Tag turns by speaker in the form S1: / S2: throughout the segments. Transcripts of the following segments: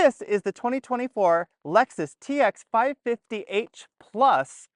S1: This is the 2024 Lexus TX 550h Plus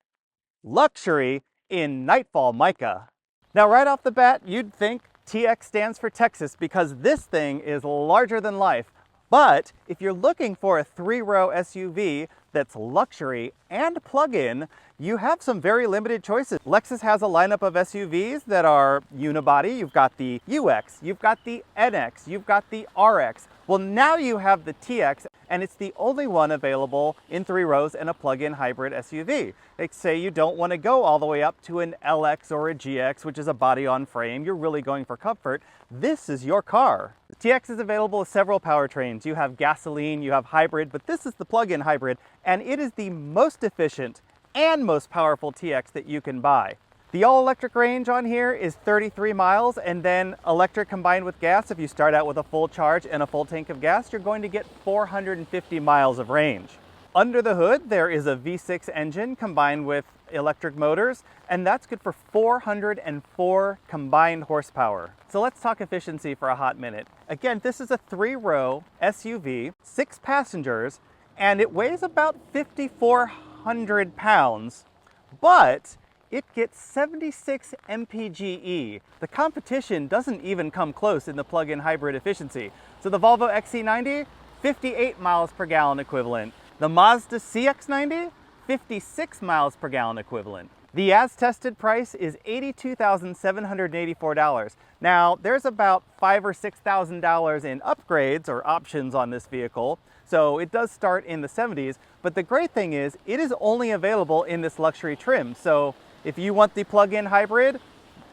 S1: Luxury in Nightfall Mica. Now, right off the bat, you'd think TX stands for Texas because this thing is larger than life. But if you're looking for a three-row SUV that's luxury and plug-in, you have some very limited choices. Lexus has a lineup of SUVs that are unibody. You've got the UX, you've got the NX, you've got the RX. Well, now you have the TX, and it's the only one available in 3 rows and a plug-in hybrid SUV. They say you don't want to go all the way up to an LX or a GX, which is a body on frame. You're really going for comfort. This is your car. The TX is available with several powertrains. You have gasoline, you have hybrid, but this is the plug-in hybrid, and it is the most efficient and most powerful TX that you can buy. The all-electric range on here is 33 miles, and then electric combined with gas, if you start out with a full charge and a full tank of gas, you're going to get 450 miles of range. Under the hood, there is a V6 engine combined with electric motors, and that's good for 404 combined horsepower. So let's talk efficiency for a hot minute. Again, this is a 3-row SUV, 6 passengers, and it weighs about 5,400 pounds, but it gets 76 mpge. The competition doesn't even come close in the plug-in hybrid efficiency. So the Volvo XC90, 58 miles per gallon equivalent. The Mazda CX-90, 56 miles per gallon equivalent. The as-tested price is $82,784. Now, there's about $5,000 or $6,000 in upgrades or options on this vehicle, so it does start in the 70s, but the great thing is it is only available in this luxury trim. So if you want the plug-in hybrid,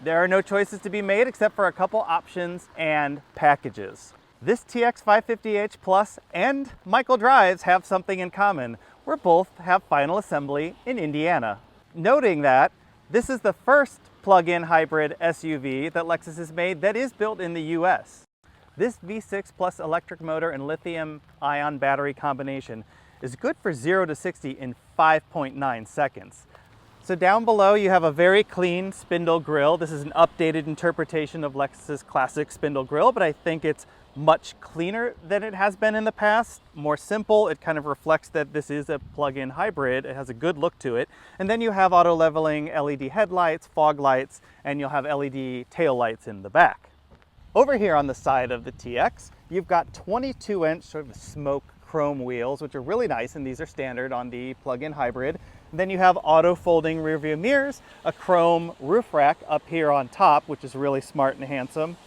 S1: there are no choices to be made except for a couple options and packages. This TX 550h Plus and Michael Drives have something in common. We both have final assembly in Indiana. Noting that this is the first plug-in hybrid SUV that Lexus has made that is built in the US. This V6 plus electric motor and lithium-ion battery combination is good for 0 to 60 in 5.9 seconds. So down below you have a very clean spindle grille. This is an updated interpretation of Lexus's classic spindle grille, but I think it's much cleaner than it has been in the past. More simple. It kind of reflects that this is a plug-in hybrid. It has a good look to it. And then you have auto leveling LED headlights, fog lights, and you'll have LED tail lights in the back. Over here on the side of the TX, you've got 22-inch sort of smoke chrome wheels, which are really nice, and these are standard on the plug-in hybrid. And then you have auto folding rear view mirrors, a chrome roof rack up here on top, which is really smart and handsome.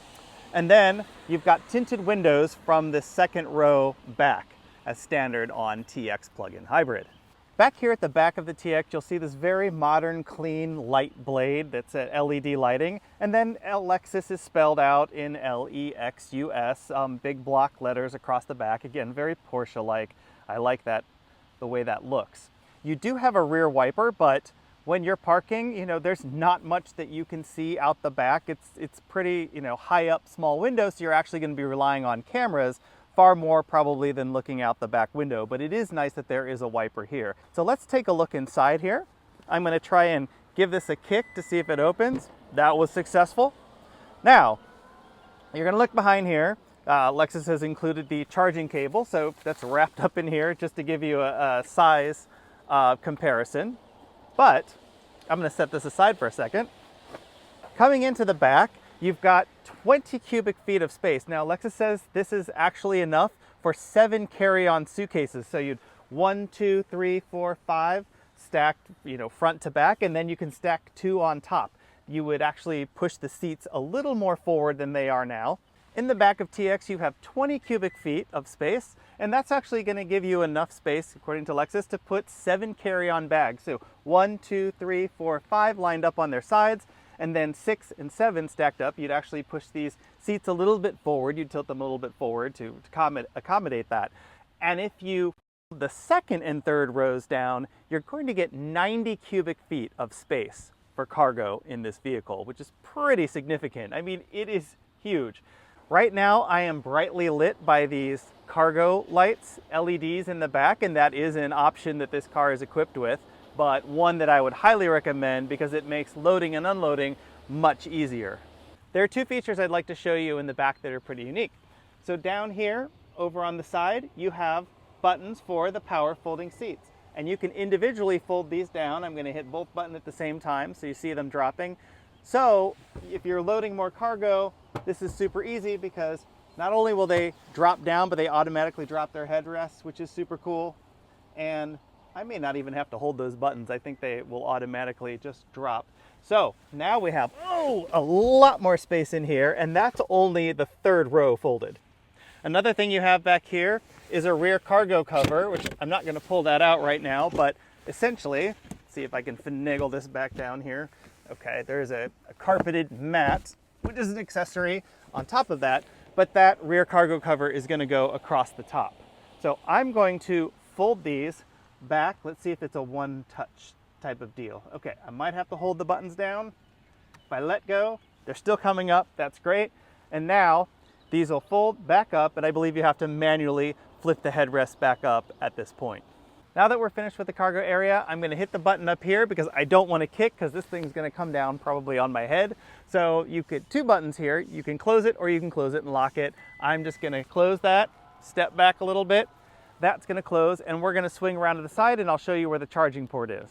S1: And then you've got tinted windows from the second row back as standard on TX plug-in hybrid. Back here at the back of the TX, you'll see this very modern, clean light blade that's at LED lighting. And then Lexus is spelled out in L-E-X-U-S, big block letters across the back. Again, very Porsche-like. I like that, the way that looks. You do have a rear wiper, but when you're parking, you know, there's not much that you can see out the back. It's pretty, you know, high up, small windows, so you're actually going to be relying on cameras far more probably than looking out the back window, but it is nice that there is a wiper here. So let's take a look inside here. I'm going to try and give this a kick to see if it opens. That was successful. Now, you're going to look behind here. Lexus has included the charging cable, so that's wrapped up in here just to give you a size comparison. But I'm going to set this aside for a second. Coming into the back, you've got 20 cubic feet of space. Now, Lexus says this is actually enough for 7 carry-on suitcases. So you'd 1, 2, 3, 4, 5 stacked, you know, front to back, and then you can stack 2 on top. You would actually push the seats a little more forward than they are now. In the back of TX, you have 20 cubic feet of space, and that's actually going to give you enough space, according to Lexus, to put 7 carry-on bags. So 1, 2, 3, 4, 5 lined up on their sides, and then 6 and 7 stacked up. You'd actually push these seats a little bit forward. You'd tilt them a little bit forward to accommodate that. And if you the second and third rows down, you're going to get 90 cubic feet of space for cargo in this vehicle, which is pretty significant. I mean, it is huge. Right now, I am brightly lit by these cargo lights, LEDs in the back, and that is an option that this car is equipped with, but one that I would highly recommend because it makes loading and unloading much easier. There are 2 features I'd like to show you in the back that are pretty unique. So down here, over on the side, you have buttons for the power folding seats. And you can individually fold these down. I'm going to hit both buttons at the same time so you see them dropping. So if you're loading more cargo, this is super easy because not only will they drop down, but they automatically drop their headrests, which is super cool. And I may not even have to hold those buttons. I think they will automatically just drop. So now we have a lot more space in here, and that's only the third row folded. Another thing you have back here is a rear cargo cover, which I'm not going to pull that out right now, but essentially, see if I can finagle this back down here. Okay, there's a carpeted mat, which is an accessory on top of that, but that rear cargo cover is going to go across the top. So I'm going to fold these back. Let's see if it's a one-touch type of deal. Okay, I might have to hold the buttons down. If I let go, they're still coming up. That's great. And now these will fold back up, and I believe you have to manually flip the headrest back up at this point. Now that we're finished with the cargo area, I'm going to hit the button up here because I don't want to kick because this thing's going to come down probably on my head. So you get two buttons here. You can close it or you can close it and lock it. I'm just going to close that, step back a little bit. That's going to close, and we're going to swing around to the side, and I'll show you where the charging port is.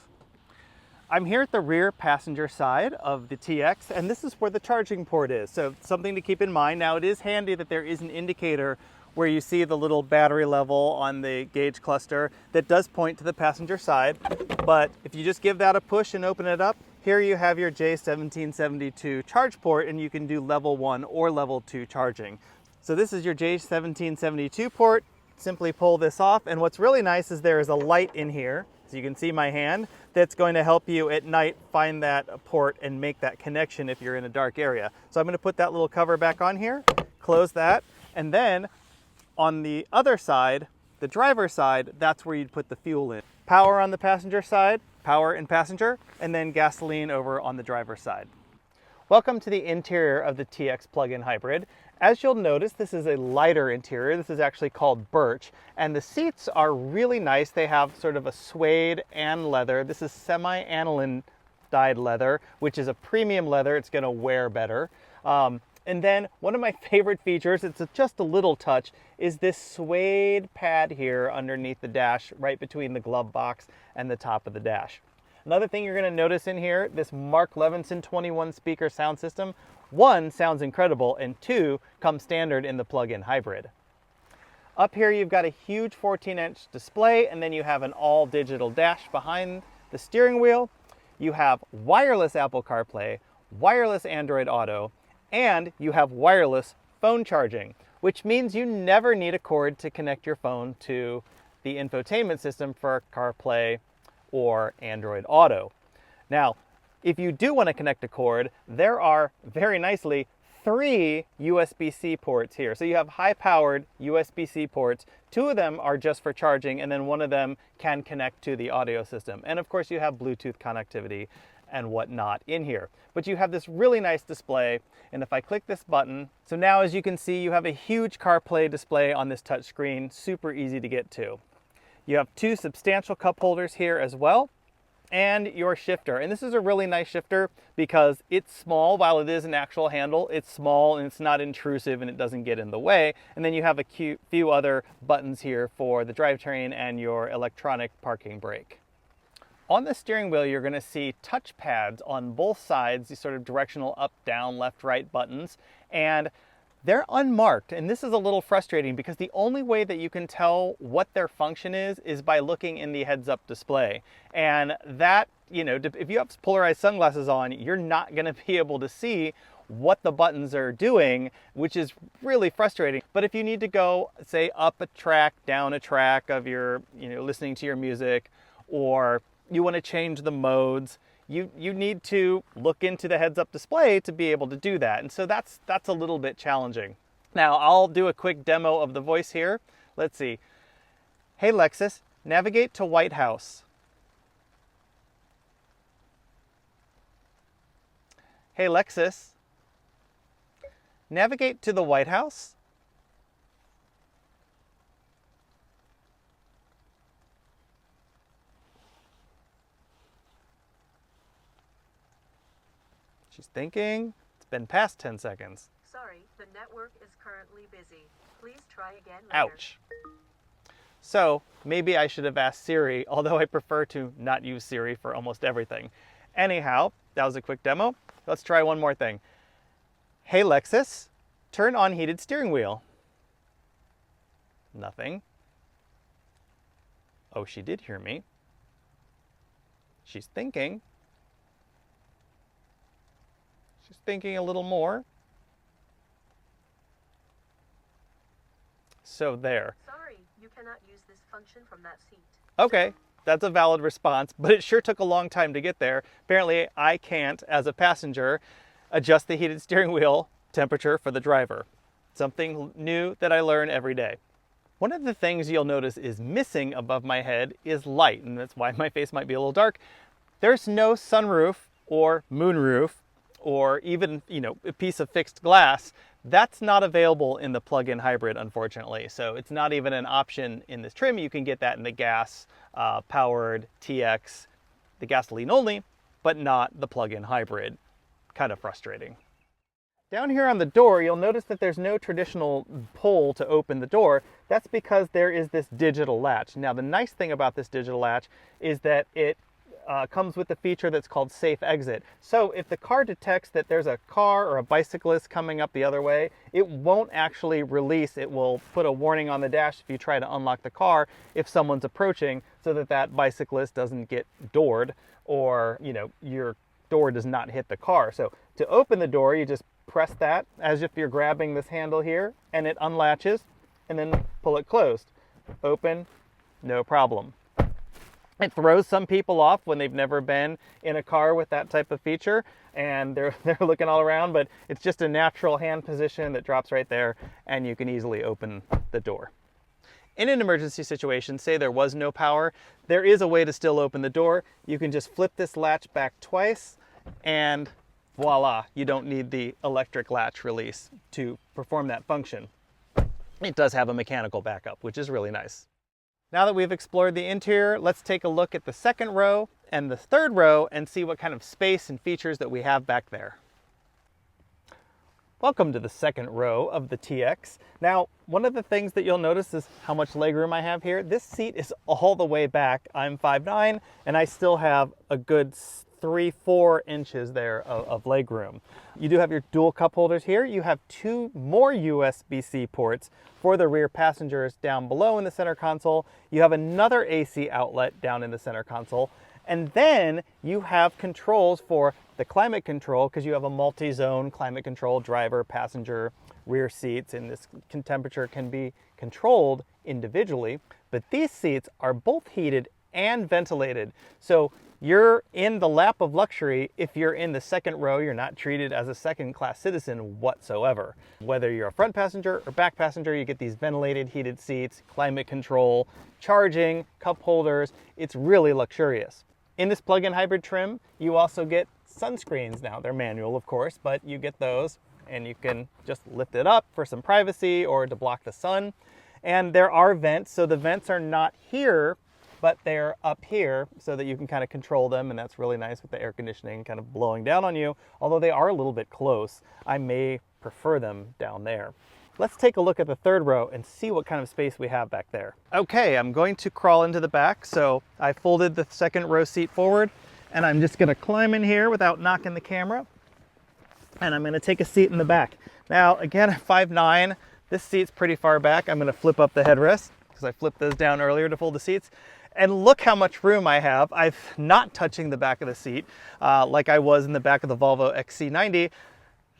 S1: I'm here at the rear passenger side of the TX, and this is where the charging port is. So something to keep in mind. Now it is handy that there is an indicator where you see the little battery level on the gauge cluster that does point to the passenger side. But if you just give that a push and open it up, here you have your J1772 charge port, and you can do level 1 or level 2 charging. So this is your J1772 port. Simply pull this off, and what's really nice is there is a light in here, so you can see my hand, that's going to help you at night find that port and make that connection if you're in a dark area. So I'm going to put that little cover back on here, close that, and then on the other side, the driver's side, that's where you'd put the fuel in. Power on the passenger side, power and passenger, and then gasoline over on the driver's side. Welcome to the interior of the TX plug-in hybrid. As you'll notice, this is a lighter interior. This is actually called Birch, and the seats are really nice. They have sort of a suede and leather. This is semi-aniline dyed leather, which is a premium leather. It's going to wear better. And then one of my favorite features, it's just a little touch, is this suede pad here underneath the dash, right between the glove box and the top of the dash. Another thing you're going to notice in here, this Mark Levinson 21 speaker sound system, 1, sounds incredible, and 2, comes standard in the plug-in hybrid. Up here you've got a huge 14-inch display, and then you have an all-digital dash behind the steering wheel. You have wireless Apple CarPlay, wireless Android Auto, and you have wireless phone charging, which means you never need a cord to connect your phone to the infotainment system for CarPlay or Android Auto. Now, if you do want to connect a cord, there are, very nicely, 3 USB-C ports here. So you have high-powered USB-C ports. 2 of them are just for charging, and then 1 of them can connect to the audio system. And of course, you have Bluetooth connectivity and whatnot in here. But you have this really nice display, and if I click this button, so now as you can see, you have a huge CarPlay display on this touch screen, super easy to get to. You have 2 substantial cup holders here as well, and your shifter. And this is a really nice shifter because it's small. While it is an actual handle, it's small and it's not intrusive and it doesn't get in the way. And then you have a few other buttons here for the drivetrain and your electronic parking brake. On the steering wheel, you're going to see touch pads on both sides, these sort of directional up, down, left, right buttons. And they're unmarked, and this is a little frustrating because the only way that you can tell what their function is by looking in the heads-up display. And that, you know, if you have polarized sunglasses on, you're not going to be able to see what the buttons are doing, which is really frustrating. But if you need to go, say, up a track, down a track of your, you know, listening to your music, or you want to change the modes, you need to look into the heads-up display to be able to do that. And so that's a little bit challenging. Now, I'll do a quick demo of the voice here. Let's see. Hey, Lexus, navigate to White House. Hey, Lexus, navigate to the White House. She's thinking. It's been past 10 seconds.
S2: Sorry, the network is currently busy. Please try again later.
S1: Ouch. So maybe I should have asked Siri, although I prefer to not use Siri for almost everything. Anyhow, that was a quick demo. Let's try one more thing. Hey Lexus, turn on heated steering wheel. Nothing. Oh, she did hear me. She's thinking. She's thinking a little more. So there.
S2: Sorry, you cannot use this function from that seat.
S1: Okay, that's a valid response, but it sure took a long time to get there. Apparently, I can't, as a passenger, adjust the heated steering wheel temperature for the driver. Something new that I learn every day. One of the things you'll notice is missing above my head is light, and that's why my face might be a little dark. There's no sunroof or moonroof or even, a piece of fixed glass. That's not available in the plug-in hybrid, unfortunately. So it's not even an option in this trim. You can get that in the gas powered TX, the gasoline only, but not the plug-in hybrid. Kind of frustrating. Down here on the door, you'll notice that there's no traditional pull to open the door. That's because there is this digital latch. Now, the nice thing about this digital latch is that it comes with a feature that's called safe exit. So if the car detects that there's a car or a bicyclist coming up the other way, it won't actually release. It will put a warning on the dash if you try to unlock the car if someone's approaching, so that that bicyclist doesn't get doored, or your door does not hit the car. So to open the door, you just press that as if you're grabbing this handle here, and it unlatches, and then pull it closed. Open, no problem. It throws some people off when they've never been in a car with that type of feature, and they're looking all around, but it's just a natural hand position that drops right there, and you can easily open the door. In an emergency situation, say there was no power, there is a way to still open the door. You can just flip this latch back twice, and voila, you don't need the electric latch release to perform that function. It does have a mechanical backup, which is really nice. Now that we've explored the interior, let's take a look at the second row and the third row and see what kind of space and features that we have back there. Welcome to the second row of the TX. Now, one of the things that you'll notice is how much legroom I have here. This seat is all the way back. I'm 5'9", and I still have a good 3-4 inches there of legroom. You do have your dual cup holders here. You have 2 more USB-C ports for the rear passengers down below in the center console. You have another AC outlet down in the center console. And then you have controls for the climate control, because you have a multi-zone climate control, driver, passenger, rear seats, and this temperature can be controlled individually. But these seats are both heated and ventilated. So you're in the lap of luxury. If you're in the second row, you're not treated as a second-class citizen whatsoever. Whether you're a front passenger or back passenger, you get these ventilated, heated seats, climate control, charging, cup holders. It's really luxurious. In this plug-in hybrid trim, you also get sunscreens. Now, they're manual, of course, but you get those, and you can just lift it up for some privacy or to block the sun. And there are vents, so the vents are not here, but they're up here so that you can kind of control them, and that's really nice with the air conditioning kind of blowing down on you, although they are a little bit close. I may prefer them down there. Let's take a look at the third row and see what kind of space we have back there. Okay, I'm going to crawl into the back, so I folded the second row seat forward, and I'm just gonna climb in here without knocking the camera, and I'm gonna take a seat in the back. Now, again, I'm 5'9", this seat's pretty far back. I'm gonna flip up the headrest, because I flipped those down earlier to fold the seats. And look how much room I have. I'm not touching the back of the seat like I was in the back of the Volvo XC90.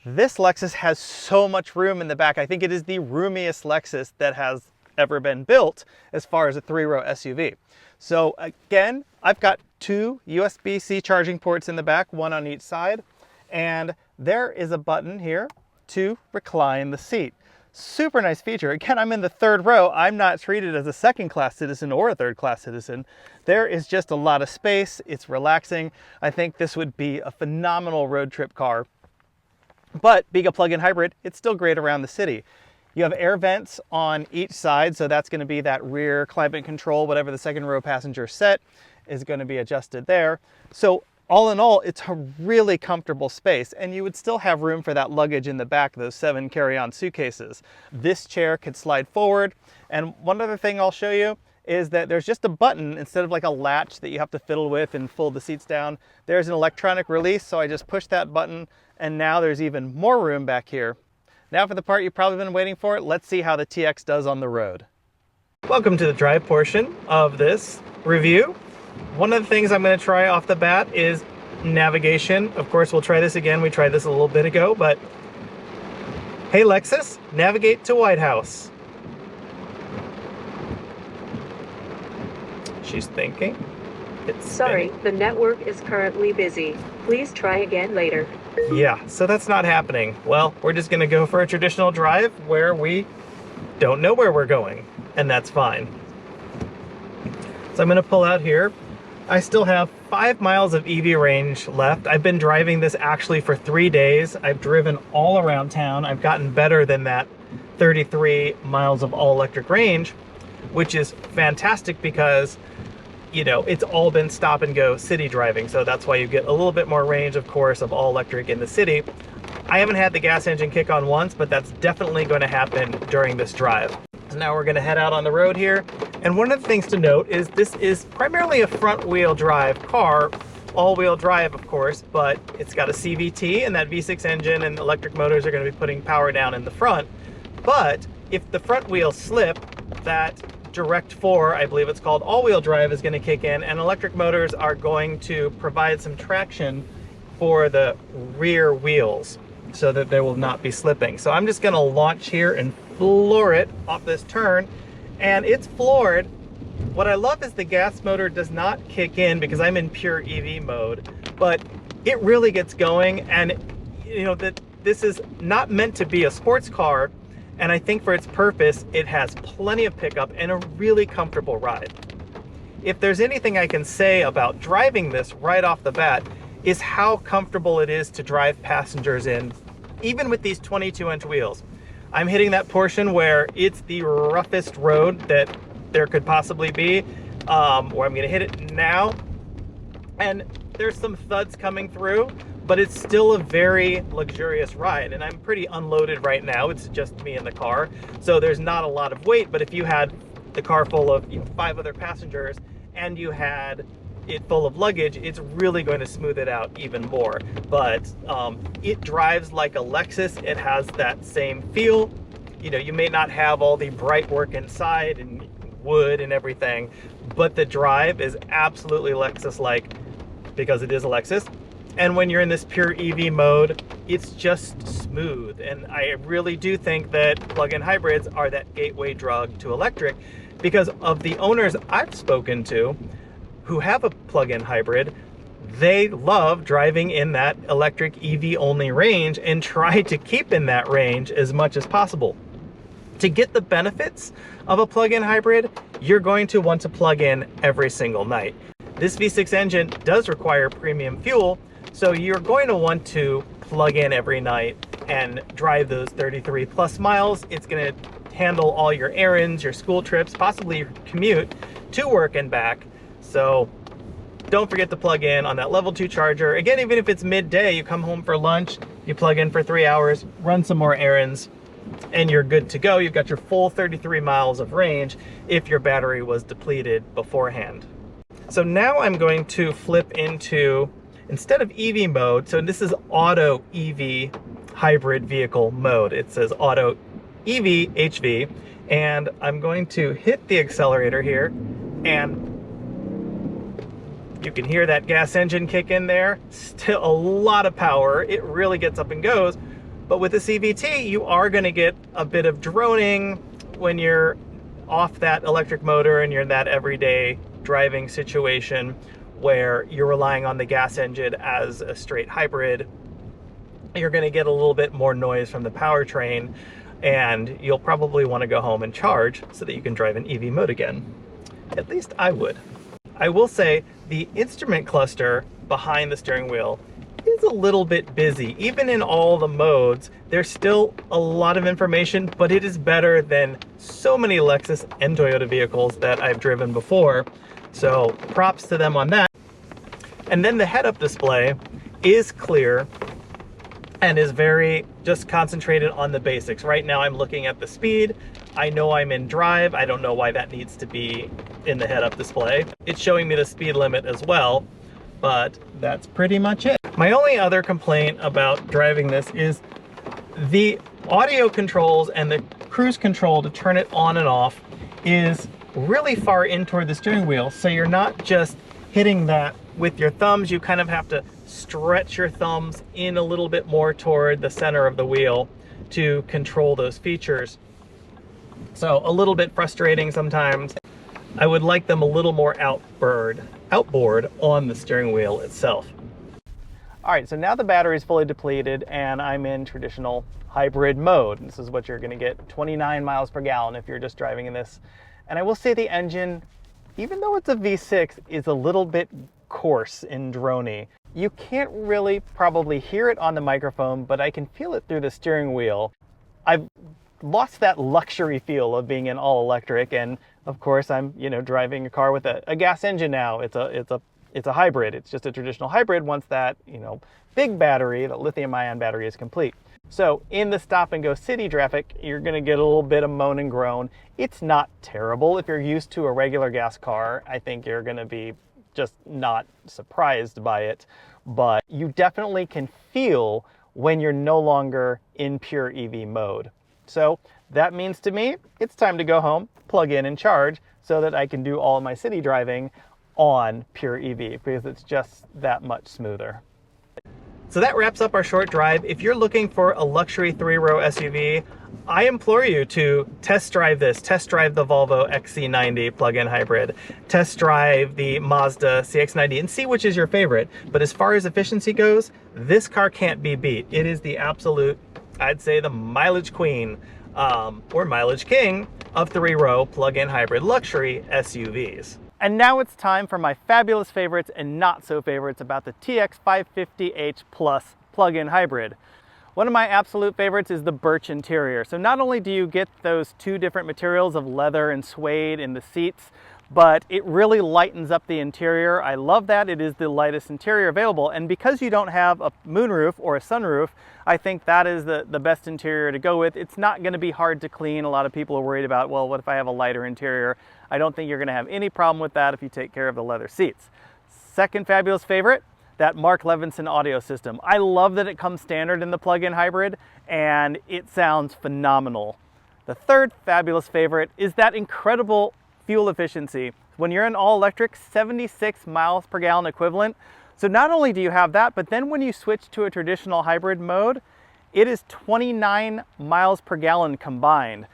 S1: This Lexus has so much room in the back. I think it is the roomiest Lexus that has ever been built as far as a 3-row SUV. So again, I've got 2 USB-C charging ports in the back, 1 on each side, and there is a button here to recline the seat. Super nice feature. Again, I'm in the third row. I'm not treated as a second-class citizen or a third-class citizen. There is just a lot of space. It's relaxing. I think this would be a phenomenal road trip car. But being a plug-in hybrid, it's still great around the city. You have air vents on each side, so that's going to be that rear climate control. Whatever the second row passenger set is going to be adjusted there. So all in all, it's a really comfortable space, and you would still have room for that luggage in the back, those 7 carry-on suitcases. This chair could slide forward, and one other thing I'll show you is that there's just a button instead of like a latch that you have to fiddle with and fold the seats down. There's an electronic release, so I just push that button and now there's even more room back here. Now for the part you've probably been waiting for, let's see how the TX does on the road. Welcome to the drive portion of this review. One of the things I'm going to try off the bat is navigation. Of course, we'll try this again. We tried this a little bit ago, but hey Lexus, navigate to White House. She's thinking.
S2: Sorry, the network is currently busy. Please try again later.
S1: Yeah, so that's not happening. Well, we're just gonna go for a traditional drive where we don't know where we're going, and that's fine. So I'm gonna pull out here. I still have 5 miles of EV range left. I've been driving this actually for 3 days. I've driven all around town. I've gotten better than that 33 miles of all-electric range, which is fantastic because, you know, it's all been stop and go city driving. So that's why you get a little bit more range, of course, of all electric in the city. I haven't had the gas engine kick on once, but that's definitely going to happen during this drive. So now we're going to head out on the road here. And one of the things to note is this is primarily a front wheel drive car, all wheel drive, of course, but it's got a CVT and that V6 engine and electric motors are going to be putting power down in the front. But if the front wheels slip, that Direct 4, I believe it's called, all-wheel drive is going to kick in, and electric motors are going to provide some traction for the rear wheels so that they will not be slipping. So I'm just going to launch here and floor it off this turn, and it's floored. What I love is the gas motor does not kick in because I'm in pure EV mode, but it really gets going, and you know that this is not meant to be a sports car. And I think for its purpose, it has plenty of pickup and a really comfortable ride. If there's anything I can say about driving this right off the bat, is how comfortable it is to drive passengers in, even with these 22-inch wheels. I'm hitting that portion where it's the roughest road that there could possibly be, where I'm gonna hit it now. And there's some thuds coming through, but it's still a very luxurious ride, and I'm pretty unloaded right now. It's just me in the car, so there's not a lot of weight, but if you had the car full of 5 other passengers and you had it full of luggage, it's really going to smooth it out even more. But it drives like a Lexus. It has that same feel. You know, you may not have all the bright work inside and wood and everything, but the drive is absolutely Lexus-like because it is a Lexus. And when you're in this pure EV mode, it's just smooth. And I really do think that plug-in hybrids are that gateway drug to electric, because of the owners I've spoken to who have a plug-in hybrid, they love driving in that electric EV only range and try to keep in that range as much as possible. To get the benefits of a plug-in hybrid, you're going to want to plug in every single night. This V6 engine does require premium fuel, so you're going to want to plug in every night and drive those 33 plus miles. It's going to handle all your errands, your school trips, possibly your commute to work and back. So don't forget to plug in on that level 2 charger. Again, even if it's midday, you come home for lunch, you plug in for 3 hours, run some more errands, and you're good to go. You've got your full 33 miles of range if your battery was depleted beforehand. So now I'm going to flip into, instead of EV mode, so this is auto EV hybrid vehicle mode. It says auto EV HV, and I'm going to hit the accelerator here, and you can hear that gas engine kick in there. Still a lot of power. It really gets up and goes. But with the CVT, you are going to get a bit of droning when you're off that electric motor and you're in that everyday driving situation where you're relying on the gas engine as a straight hybrid. You're going to get a little bit more noise from the powertrain, and you'll probably want to go home and charge so that you can drive in EV mode again. At least I would. I will say the instrument cluster behind the steering wheel is a little bit busy. Even in all the modes, there's still a lot of information, but it is better than so many Lexus and Toyota vehicles that I've driven before. So props to them on that. And then the head-up display is clear and is very just concentrated on the basics. Right now I'm looking at the speed I know I'm in drive. I don't know why that needs to be in the head-up display. It's showing me the speed limit as well, but that's pretty much it. My only other complaint about driving this is the audio controls and the cruise control to turn it on and off is really far in toward the steering wheel, so you're not just hitting that with your thumbs. You kind of have to stretch your thumbs in a little bit more toward the center of the wheel to control those features. So a little bit frustrating sometimes. I would like them a little more outboard on the steering wheel itself. All right, so now the battery is fully depleted and I'm in traditional hybrid mode. This is what you're gonna get, 29 miles per gallon if you're just driving in this. And I will say the engine, even though it's a V6, is a little bit coarse and droney. You can't really probably hear it on the microphone, but I can feel it through the steering wheel. I've lost that luxury feel of being an all electric, and of course I'm, driving a car with a gas engine now. It's a hybrid. It's just a traditional hybrid once that, big battery, the lithium ion battery, is complete. So in the stop and go city traffic, you're gonna get a little bit of moan and groan. It's not terrible. If you're used to a regular gas car, I think you're gonna be just not surprised by it, but you definitely can feel when you're no longer in pure EV mode. So that means to me, it's time to go home, plug in and charge so that I can do all of my city driving on pure EV, because it's just that much smoother. So that wraps up our short drive. If you're looking for a luxury 3-row SUV, I implore you to test drive this. Test drive the Volvo XC90 plug-in hybrid. Test drive the Mazda CX-90 and see which is your favorite. But as far as efficiency goes, this car can't be beat. It is the absolute, I'd say, the mileage queen or mileage king of 3-row plug-in hybrid luxury SUVs. And now it's time for my fabulous favorites and not so favorites about the TX 550h Plus plug-in hybrid. One of my absolute favorites is the Birch interior. So not only do you get those two different materials of leather and suede in the seats, but it really lightens up the interior. I love that. It is the lightest interior available. And because you don't have a moonroof or a sunroof, I think that is the best interior to go with. It's not gonna be hard to clean. A lot of people are worried about, well, what if I have a lighter interior? I don't think you're gonna have any problem with that if you take care of the leather seats. Second fabulous favorite, that Mark Levinson audio system. I love that it comes standard in the plug-in hybrid and it sounds phenomenal. The third fabulous favorite is that incredible fuel efficiency. When you're in all electric, 76 miles per gallon equivalent. So not only do you have that, but then when you switch to a traditional hybrid mode, it is 29 miles per gallon combined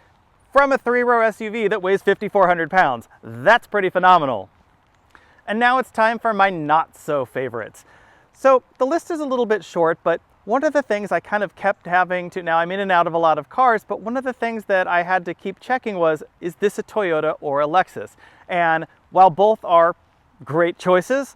S1: from a 3-row SUV that weighs 5,400 pounds. That's pretty phenomenal. And now it's time for my not so favorites. So the list is a little bit short, but one of the things I kind of kept having to, now I'm in and out of a lot of cars, but one of the things that I had to keep checking was, is this a Toyota or a Lexus? And while both are great choices,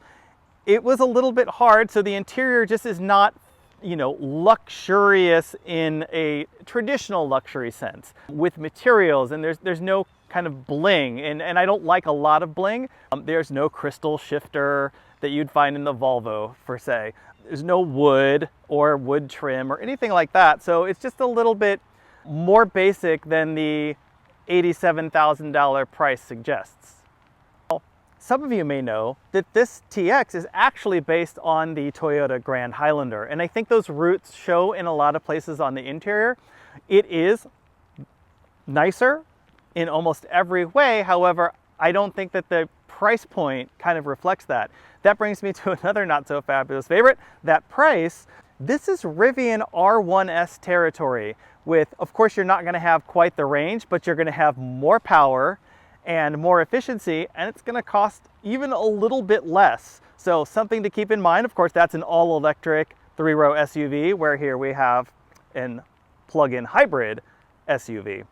S1: it was a little bit hard. So the interior just is not, luxurious in a traditional luxury sense with materials, and there's no kind of bling, and I don't like a lot of bling. There's no crystal shifter that you'd find in the Volvo, per se. There's no wood or wood trim or anything like that. So it's just a little bit more basic than the $87,000 price suggests. Some of you may know that this TX is actually based on the Toyota Grand Highlander, and I think those roots show in a lot of places on the interior. It is nicer in almost every way. However, I don't think that the price point kind of reflects that. That brings me to another not so fabulous favorite, that price. This is Rivian R1S territory with, of course, you're not gonna have quite the range, but you're gonna have more power and more efficiency, and it's gonna cost even a little bit less. So something to keep in mind. Of course, that's an all-electric 3-row SUV, where here we have an plug-in hybrid SUV.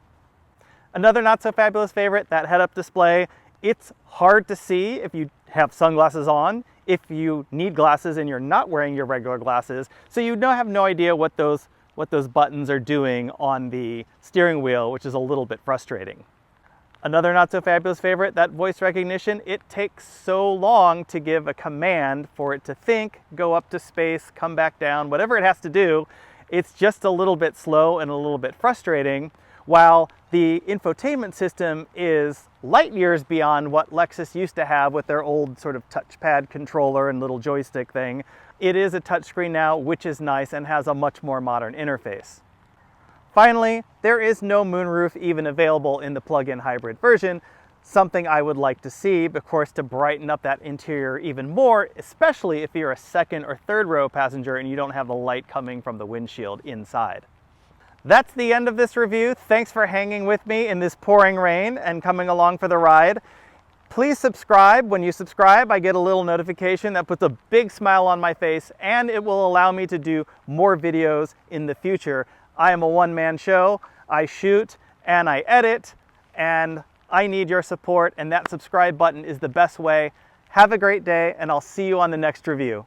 S1: Another not so fabulous favorite, that head-up display. It's hard to see if you have sunglasses on, if you need glasses and you're not wearing your regular glasses, so you have no idea what those buttons are doing on the steering wheel, which is a little bit frustrating. Another not so fabulous favorite, that voice recognition. It takes so long to give a command for it to think, go up to space, come back down, whatever it has to do. It's just a little bit slow and a little bit frustrating. While the infotainment system is light years beyond what Lexus used to have with their old sort of touchpad controller and little joystick thing, it is a touchscreen now, which is nice and has a much more modern interface. Finally, there is no moonroof even available in the plug-in hybrid version, something I would like to see, of course, to brighten up that interior even more, especially if you're a second or third row passenger and you don't have the light coming from the windshield inside. That's the end of this review. Thanks for hanging with me in this pouring rain and coming along for the ride. Please subscribe. When you subscribe, I get a little notification that puts a big smile on my face, and it will allow me to do more videos in the future. I am a one-man show. I shoot and I edit, and I need your support, and that subscribe button is the best way. Have a great day, and I'll see you on the next review.